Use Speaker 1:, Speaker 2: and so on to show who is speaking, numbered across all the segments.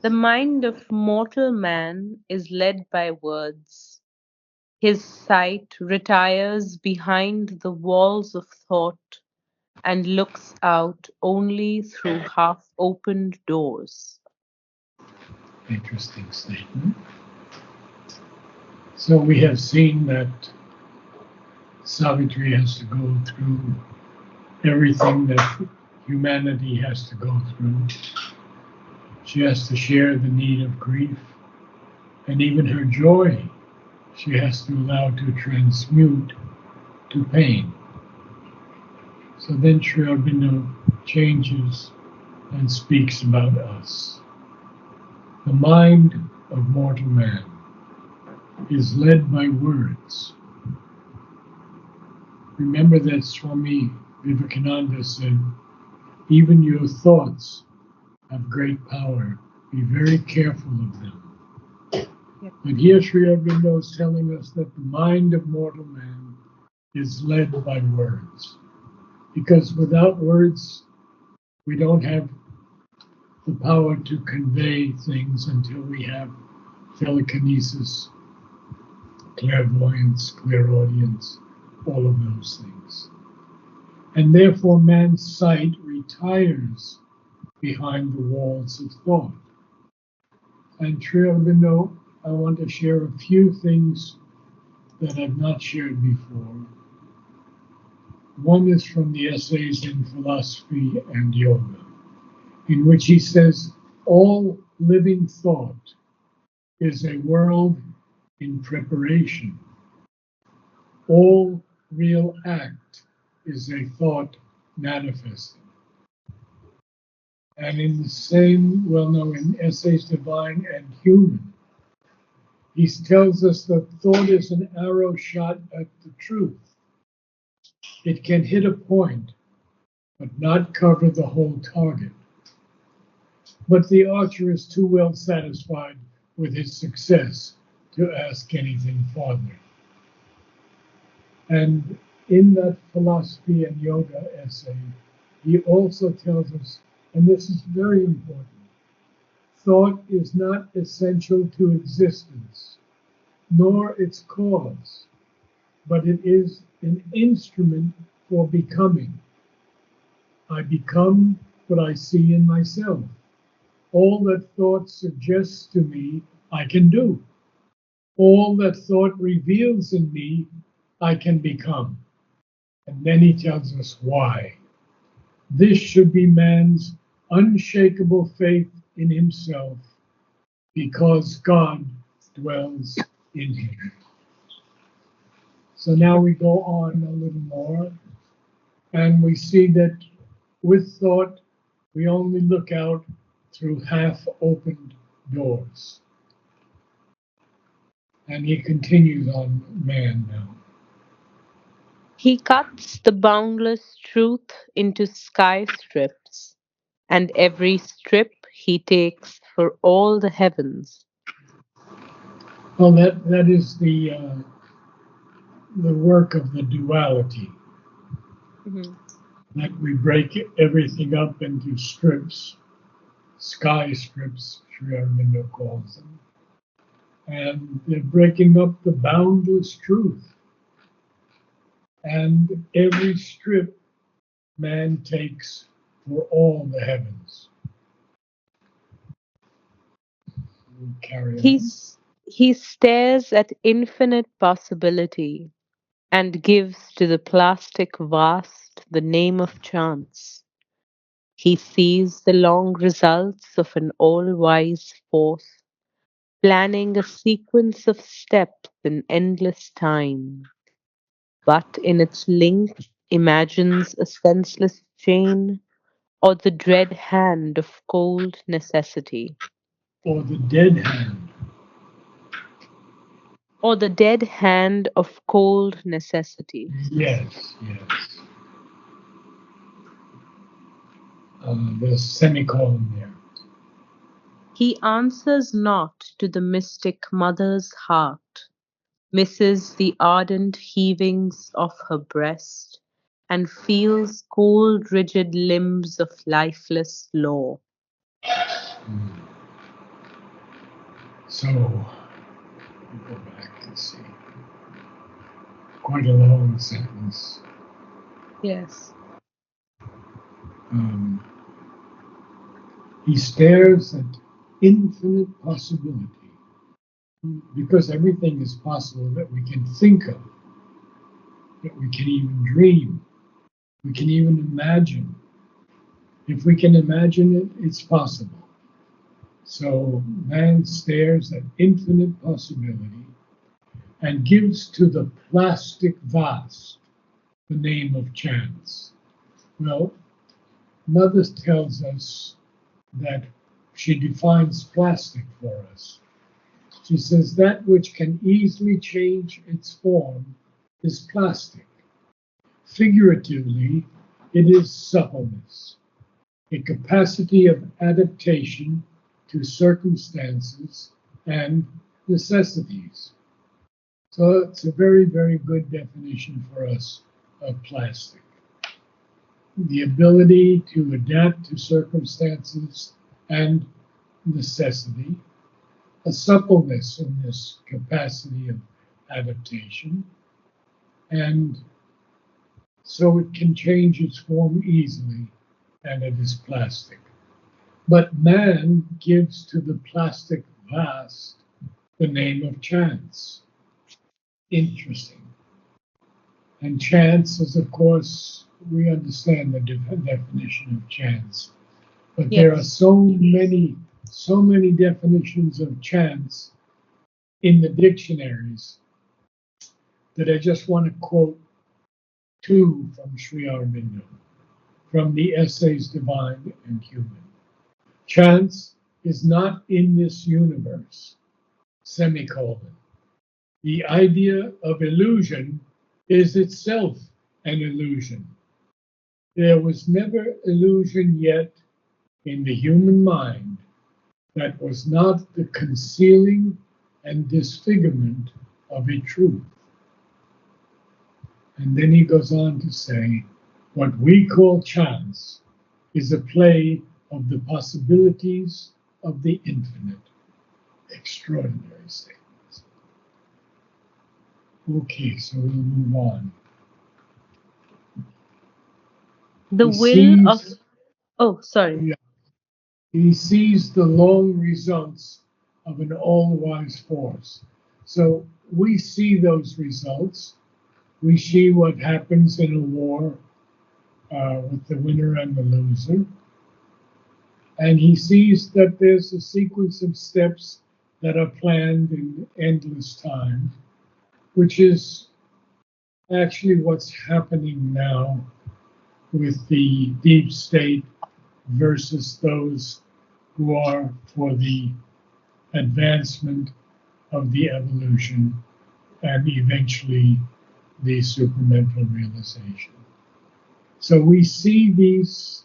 Speaker 1: The mind of mortal man is led by words. His sight retires behind the walls of thought and looks out only through half opened doors.
Speaker 2: Interesting statement. So we have seen that Savitri has to go through everything that humanity has to go through. She has to share the need of grief, and even her joy she has to allow to transmute to pain. So then Sri Aurobindo changes and speaks about us. The mind of mortal man is led by words. Remember that Swami Vivekananda said, even your thoughts have great power. Be very careful of them.
Speaker 1: Yep.
Speaker 2: But here Sri Aurobindo is telling us that the mind of mortal man is led by words. Because without words, we don't have the power to convey things until we have telekinesis, clairvoyance, clairaudience, all of those things. And therefore man's sight retires behind the walls of thought. And Sri Aurobindo, I want to share a few things that I've not shared before. One is from the essays in philosophy and yoga, in which he says, all living thought is a world in preparation. All real act is a thought manifested. And in the same, well known in Essays Divine and Human, he tells us that thought is an arrow shot at the truth. It can hit a point, but not cover the whole target. But the archer is too well satisfied with his success to ask anything farther. And in that philosophy and yoga essay, he also tells us, and this is very important, thought is not essential to existence, nor its cause, but it is an instrument for becoming. I become what I see in myself. All that thought suggests to me, I can do. All that thought reveals in me, I can become. And then he tells us why. This should be man's unshakable faith in himself, because God dwells in him. So now we go on a little more, and we see that with thought, we only look out through half opened doors. And he continues on man now.
Speaker 1: He cuts the boundless truth into sky strips, and every strip he takes for all the heavens.
Speaker 2: Well, that is the work of the duality,
Speaker 1: Mhm.
Speaker 2: that we break everything up into strips, sky strips, Sri Aurobindo calls them. And they're breaking up the boundless truth. And every strip man takes for all the heavens. We'll carry on.
Speaker 1: He stares at infinite possibility and gives to the plastic vast the name of chance. He sees the long results of an all wise force, planning a sequence of steps in endless time, but in its link imagines a senseless chain or the dread hand of cold necessity.
Speaker 2: Or the dead hand.
Speaker 1: Or the dead hand of cold necessity.
Speaker 2: Yes, yes. There's semicolon there.
Speaker 1: He answers not to the mystic mother's heart, misses the ardent heavings of her breast, and feels cold rigid limbs of lifeless law.
Speaker 2: Mm. So, we'll go back and see. Quite a long sentence.
Speaker 1: Yes.
Speaker 2: Um, he stares at infinite possibility because everything is possible that we can think of, that we can even dream, we can even imagine. If we can imagine it, it's possible. So man stares at infinite possibility and gives to the plastic vast the name of chance. Well, Mother tells us that she defines plastic for us. She says that which can easily change its form is plastic. Figuratively, it is suppleness, a capacity of adaptation to circumstances and necessities. So it's a very, very good definition for us of plastic. The ability to adapt to circumstances and necessity, a suppleness in this capacity of adaptation, and so it can change its form easily, and it is plastic. But man gives to the plastic vast the name of chance. Interesting. And chance is, of course, we understand the definition of chance. But there are
Speaker 1: Yes.
Speaker 2: so many definitions of chance in the dictionaries that I just want to quote two from Sri Aurobindo, from the Essays Divine and Human. Chance is not in this universe, semicolon. The idea of illusion is itself an illusion. There was never illusion yet in the human mind that was not the concealing and disfigurement of a truth. And then he goes on to say, what we call chance is a play of the possibilities of the infinite. Extraordinary statements. Okay, so we'll move on.
Speaker 1: The
Speaker 2: He
Speaker 1: will of,
Speaker 2: sees,
Speaker 1: oh, sorry.
Speaker 2: yeah, he sees the long results of an all-wise force. So we see those results. We see what happens in a war with the winner and the loser. And he sees that there's a sequence of steps that are planned in endless time, which is actually what's happening now with the deep state versus those who are for the advancement of the evolution and eventually the supramental realization. So we see these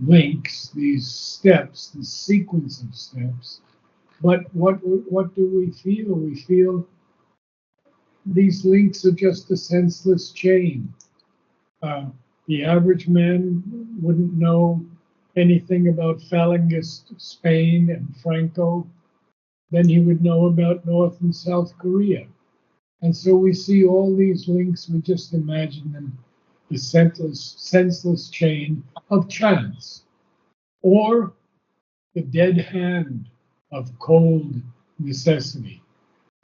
Speaker 2: links, these steps, the sequence of steps. But what do we feel? We feel these links are just a senseless chain. Uh, the average man wouldn't know anything about Falangist Spain and Franco. Then he would know about North and South Korea. And so we see all these links, we just imagine them the senseless chain of chance, or the dead hand of cold necessity.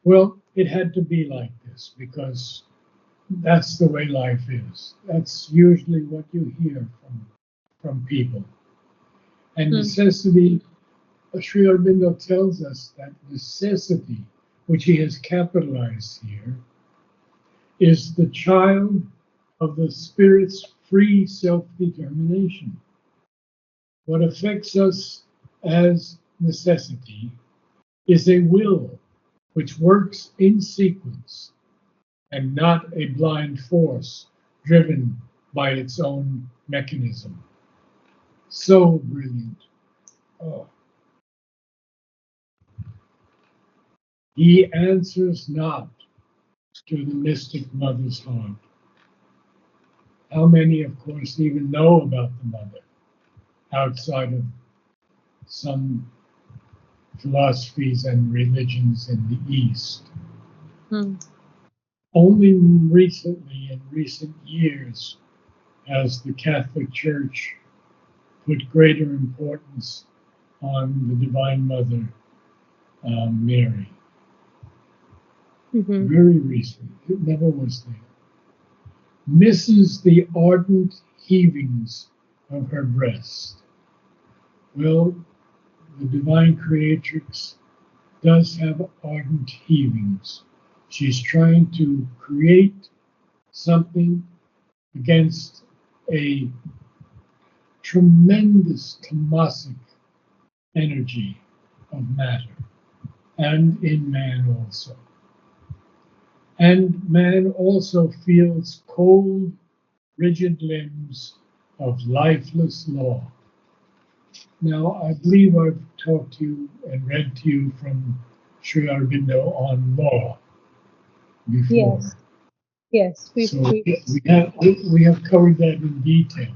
Speaker 2: Well, it had to be like this because that's the way life is. That's usually what you hear from people. And
Speaker 1: Hmm.
Speaker 2: necessity, Sri Aurobindo tells us that necessity, which he has capitalized here, is the child of the spirit's free self determination. What affects us as necessity is a will which works in sequence and not a blind force driven by its own mechanism. So brilliant. Oh. He answers not to the mystic mother's heart. How many, of course, even know about the mother outside of some philosophies and religions in the East.
Speaker 1: Hmm.
Speaker 2: Only recently, in recent years, has the Catholic Church put greater importance on the Divine Mother, Mary.
Speaker 1: Hmm.
Speaker 2: Very recently, it never was there. Misses the ardent heavings of her breast. Well, the Divine Creatrix does have ardent heavings. She's trying to create something against a tremendous tamasic energy of matter, and in man also. And man also feels cold, rigid limbs of lifeless law. Now, I believe I've talked to you and read to you from Sri Aurobindo on law before.
Speaker 1: Yes. Yes.
Speaker 2: So
Speaker 1: We
Speaker 2: we have covered that in detail.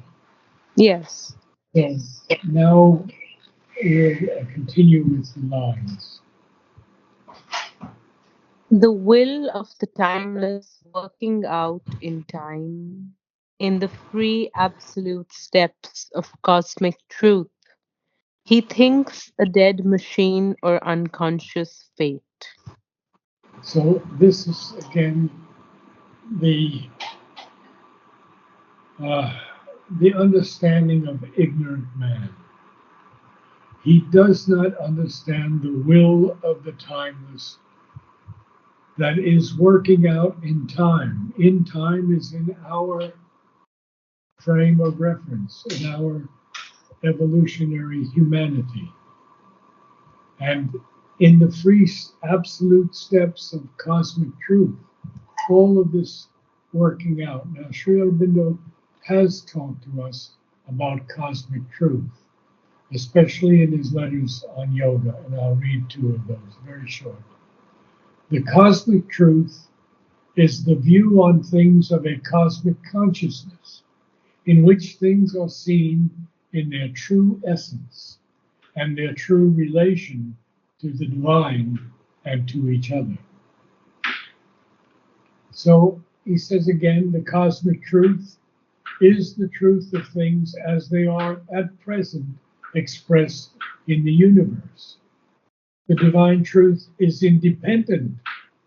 Speaker 1: yes.
Speaker 2: So now we'll continue with the lines.
Speaker 1: The will of the timeless working out in time, in the free absolute steps of cosmic truth. He thinks a dead machine or unconscious fate.
Speaker 2: So this is again the uh, the understanding of ignorant man. He does not understand the will of the timeless that is working out in time. In time is in our frame of reference, in our evolutionary humanity. And in the free absolute steps of cosmic truth, all of this working out. Now, Sri Aurobindo has talked to us about cosmic truth, especially in his letters on yoga, and I'll read two of those very short. The cosmic truth is the view on things of a cosmic consciousness, in which things are seen in their true essence and their true relation to the divine and to each other. So he says again, the cosmic truth is the truth of things as they are at present expressed in the universe. The divine truth is independent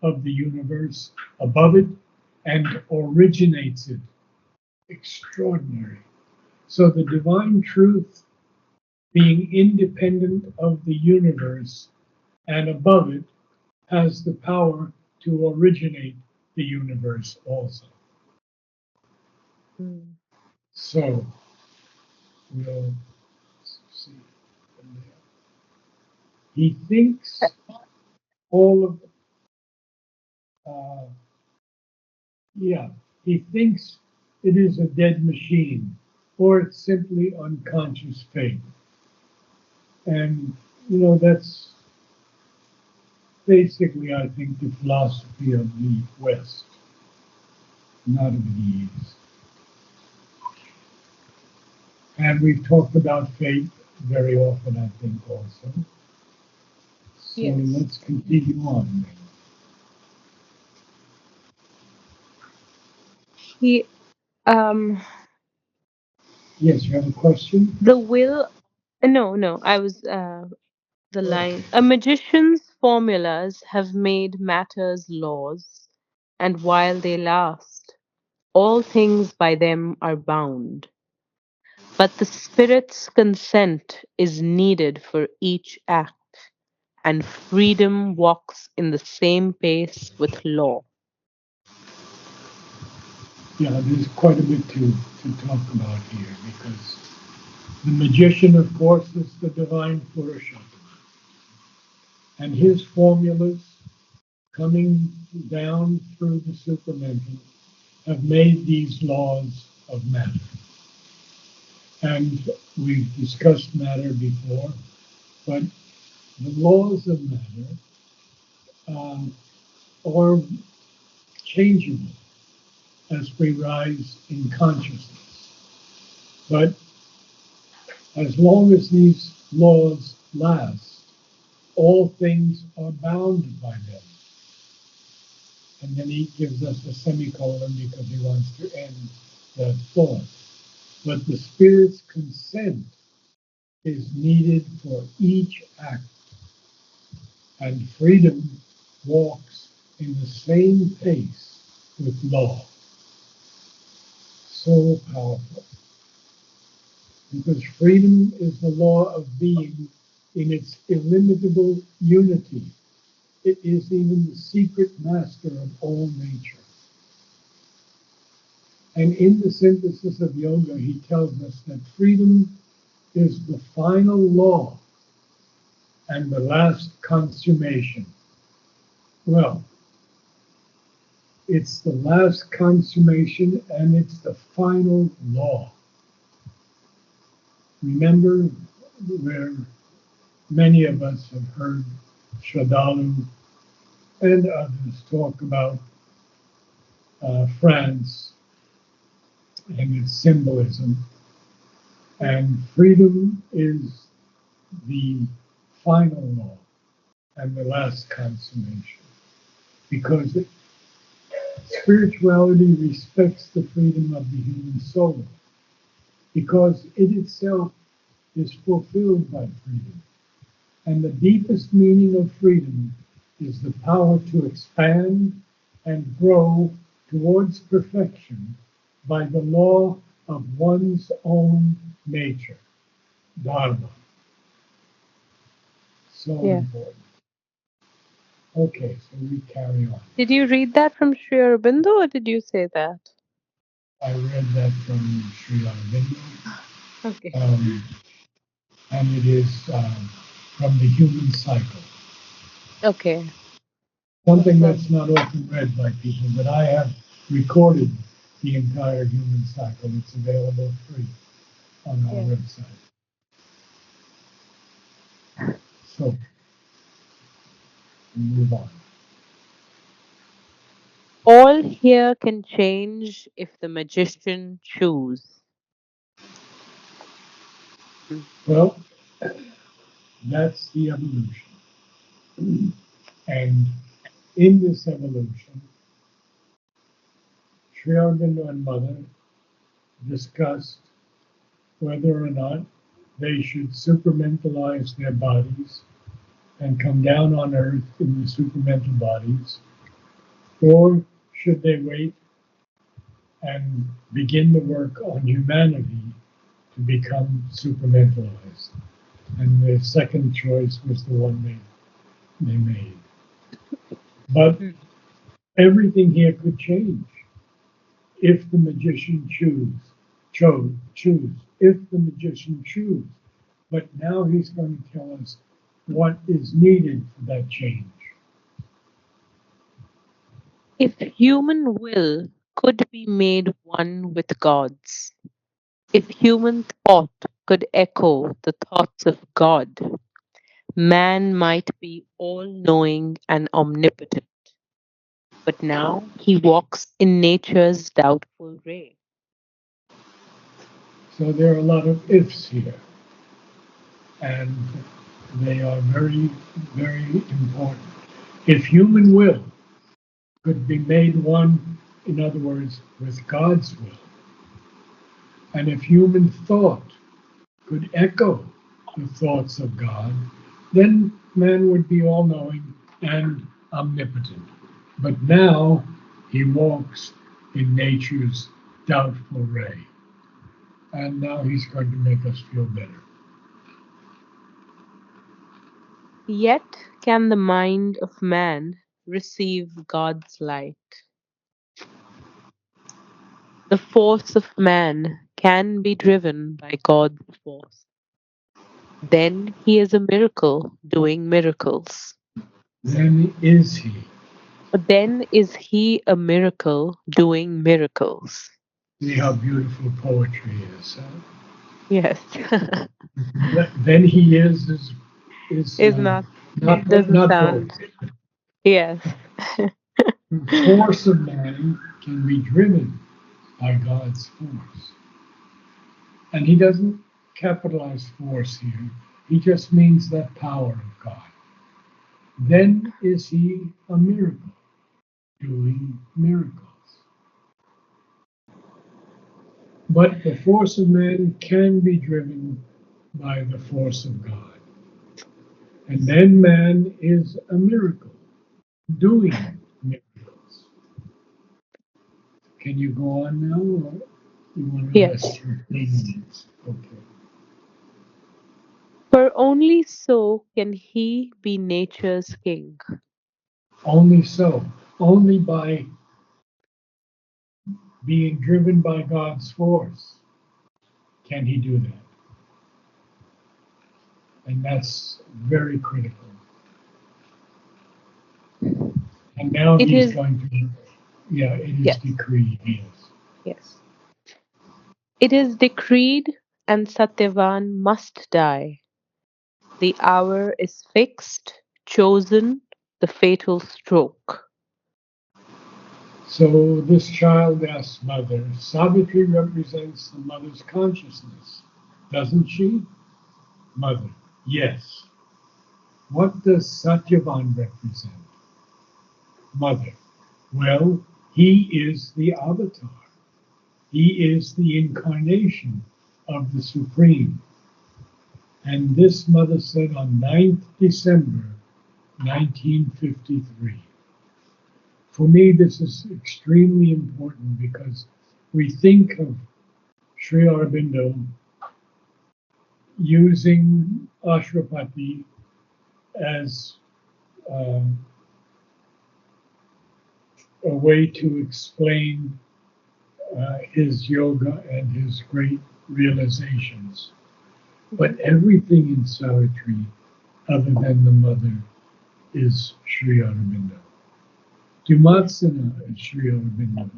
Speaker 2: of the universe, above it, and originates it. Extraordinary. So the divine truth, being independent of the universe and above it, has the power to originate the universe also.
Speaker 1: Mm.
Speaker 2: So we'll see from there. He thinks all of, uh, yeah, he thinks it is a dead machine or it's simply unconscious faith. And, that's basically, I think, the philosophy of the West, not of the East. And we've talked about faith very often, I think, also. So
Speaker 1: Yes.
Speaker 2: let's continue on.
Speaker 1: He
Speaker 2: Yes, you have a question?
Speaker 1: the will no, no, I was the line. A magician's formulas have made matters laws, and while they last, all things by them are bound. But the spirit's consent is needed for each act, and freedom walks in the same pace with law.
Speaker 2: Yeah, there's quite a bit to talk about here because the magician, of course, is the divine Purusha, and his formulas coming down through the supramental have made these laws of matter. And we've discussed matter before, but the laws of matter are changeable as we rise in consciousness. But as long as these laws last, all things are bound by them. And then he gives us a semicolon because he wants to end that thought. But the Spirit's consent is needed for each act, and freedom walks in the same pace with law. So powerful. Because freedom is the law of being in its illimitable unity. It is even the secret master of all nature. And in the synthesis of yoga, he tells us that freedom is the final law and the last consummation. Well, it's the last consummation and it's the final law. Remember where many of us have heard Shadalu and others talk about France and its symbolism. And freedom is the final law and the last consummation. Because spirituality respects the freedom of the human soul, because it itself is fulfilled by freedom. And the deepest meaning of freedom is the power to expand and grow towards perfection by the law of one's own nature, Dharma. So
Speaker 1: Yeah.
Speaker 2: important. Okay, so we carry on.
Speaker 1: Did you read that from Sri Aurobindo or did you say that?
Speaker 2: I read that from Sri Aurobindo,
Speaker 1: Okay.
Speaker 2: um, and it is from the human cycle.
Speaker 1: Okay.
Speaker 2: Something
Speaker 1: So,
Speaker 2: that's not often read by people, but I have recorded the entire human cycle. It's available free on our
Speaker 1: yeah.
Speaker 2: website. So we move on.
Speaker 1: All here can change if the magician choose. Mm.
Speaker 2: Well, that's the evolution. And in this evolution, Sri Aurobindo and Mother discussed whether or not they should supramentalize their bodies and come down on earth in the supramental bodies, or should they wait and begin the work on humanity to become supramentalized? And the second choice was the one they made. But
Speaker 1: Mm.
Speaker 2: everything here could change if the magician choose, if the magician choose. But now he's going to tell us what is needed for that change.
Speaker 1: If human will could be made one with God's, if human thought could echo the thoughts of God, man might be all knowing and omnipotent. But now he walks in nature's doubtful ray.
Speaker 2: So there are a lot of ifs here, and they are very, very important. If human will could be made one, in other words, with God's will, and if human thought could echo the thoughts of God, then man would be all knowing and omnipotent. But now he walks in nature's doubtful ray, and now he's going to make us feel better.
Speaker 1: Yet can the mind of man receive God's light. The force of man can be driven by God's force. Then he is a miracle doing miracles.
Speaker 2: Then is he.
Speaker 1: Then is he a miracle doing miracles.
Speaker 2: See how beautiful poetry is. Huh?
Speaker 1: Yes.
Speaker 2: Then he is
Speaker 1: Is not, doesn't
Speaker 2: not
Speaker 1: sound.
Speaker 2: poetry.
Speaker 1: Yes.
Speaker 2: The force of man can be driven by God's force. And he doesn't capitalize force here. He just means that power of God. then is he a miracle, doing miracles. But the force of man can be driven by the force of God. And then man is a miracle, doing miracles. Can you go on now, or you want to rest
Speaker 1: Yes.
Speaker 2: for 3 minutes? Okay.
Speaker 1: For only so can he be nature's king.
Speaker 2: Only so, only by being driven by God's force can he do that. And that's very critical. And now
Speaker 1: It
Speaker 2: he's
Speaker 1: is,
Speaker 2: going to, yeah, it is
Speaker 1: yes,
Speaker 2: decreed, yes.
Speaker 1: yes. It is decreed, and Satyavan must die. The hour is fixed, chosen, the fatal stroke.
Speaker 2: So this child asks mother, Savitri represents the mother's consciousness, doesn't she? Mother, yes. What does Satyavan represent? Mother, well, he is the avatar. He is the incarnation of the Supreme. And this mother said on 9th December 1953. For me, this is extremely important because we think of Sri Aurobindo using Ashrapati as uh, a way to explain his yoga and his great realizations.
Speaker 1: Mhm.
Speaker 2: But everything in Savitri, other than the mother, is Sri Aurobindo. Dumatsana is Sri Aurobindo.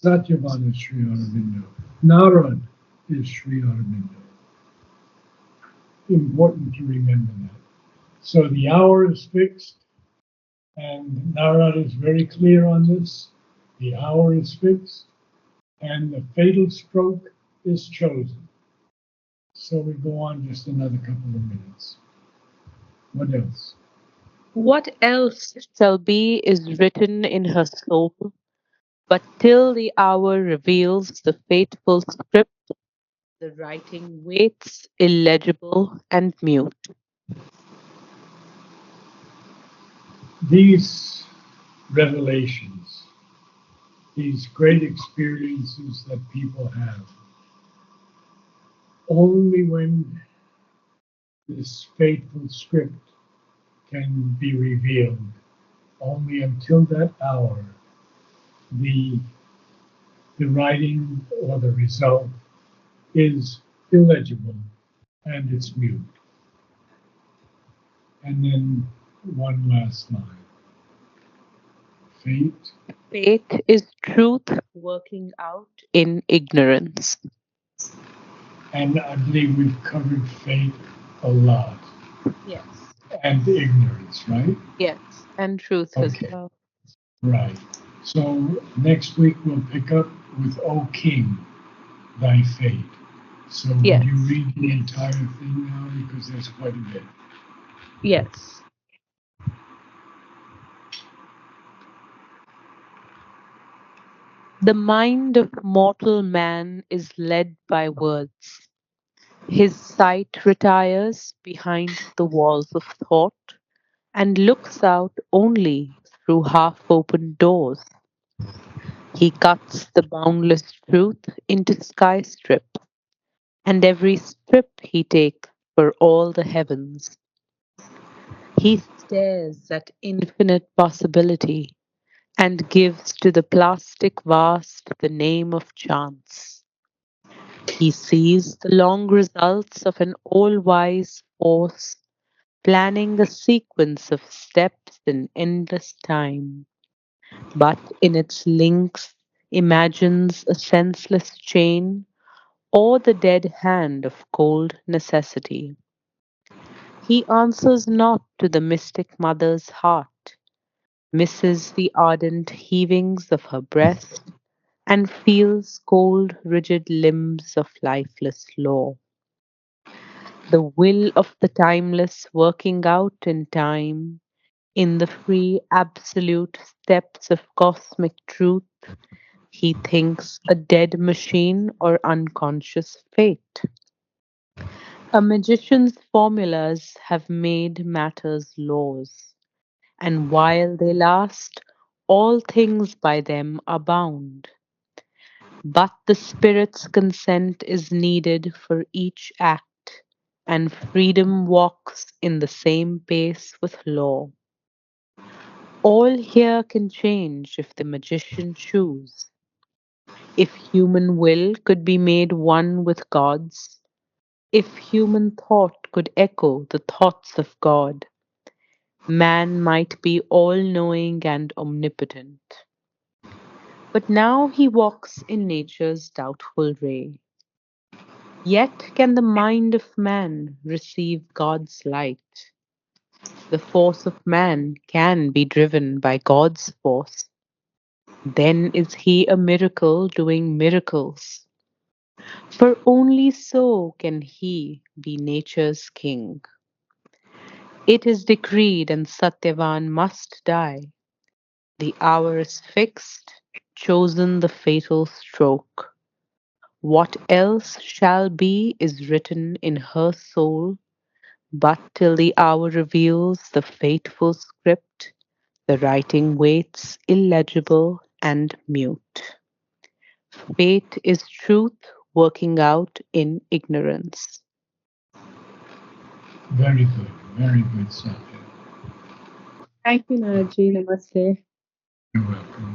Speaker 2: Satyavan is Sri Aurobindo. Narad is Sri Aurobindo. Important to remember that. So the hour is fixed, and Narad is very clear on this. The hour is fixed, and the fatal stroke is chosen. So we go on just another couple of minutes. What else?
Speaker 1: What else shall be is written in her soul, but till the hour reveals the fateful script, the writing waits illegible and mute.
Speaker 2: These revelations, these great experiences that people have, only when this fateful script can be revealed, only until that hour, the, the writing or the result is illegible and it's mute. And then one last line. Fate,
Speaker 1: Fate is truth working out in ignorance.
Speaker 2: and I believe we've covered fate a lot,
Speaker 1: Yes.
Speaker 2: and ignorance, right?
Speaker 1: Yes. And truth as
Speaker 2: Okay,
Speaker 1: well.
Speaker 2: right. So next week we'll pick up with O King, thy fate. So would you
Speaker 1: Yes.
Speaker 2: read the entire thing now? Because there's quite a bit.
Speaker 1: Yes. The mind of mortal man is led by words. His sight retires behind the walls of thought and looks out only through half open doors. He cuts the boundless truth into sky strips, and every strip he takes for all the heavens. He stares at infinite possibility and gives to the plastic vast the name of chance. He sees the long results of an all wise force planning a sequence of steps in endless time, but in its links imagines a senseless chain or the dead hand of cold necessity. He answers not to the mystic mother's heart, misses the ardent heavings of her breast, and feels cold, rigid limbs of lifeless law. The will of the timeless working out in time, In the free, absolute steps of cosmic truth, he thinks a dead machine or unconscious fate. A magician's formulas have made matter's laws, and while they last, all things by them are bound. But the spirit's consent is needed for each act, and freedom walks in the same pace with law. All here can change if the magician choose. If human will could be made one with God's, if human thought could echo the thoughts of God, man might be all knowing and omnipotent. But now he walks in nature's doubtful ray. Yet can the mind of man receive God's light. The force of man can be driven by God's force. Then is he a miracle doing miracles. For only so can he be nature's king. It is decreed and Satyavan must die. The hour is fixed, chosen the fatal stroke. What else shall be is written in her soul, but till the hour reveals the fateful script, the writing waits illegible and mute. Fate is truth working out in ignorance.
Speaker 2: Very good, Sanjana.
Speaker 1: Thank you, Naraji. Namaste.
Speaker 2: You're welcome.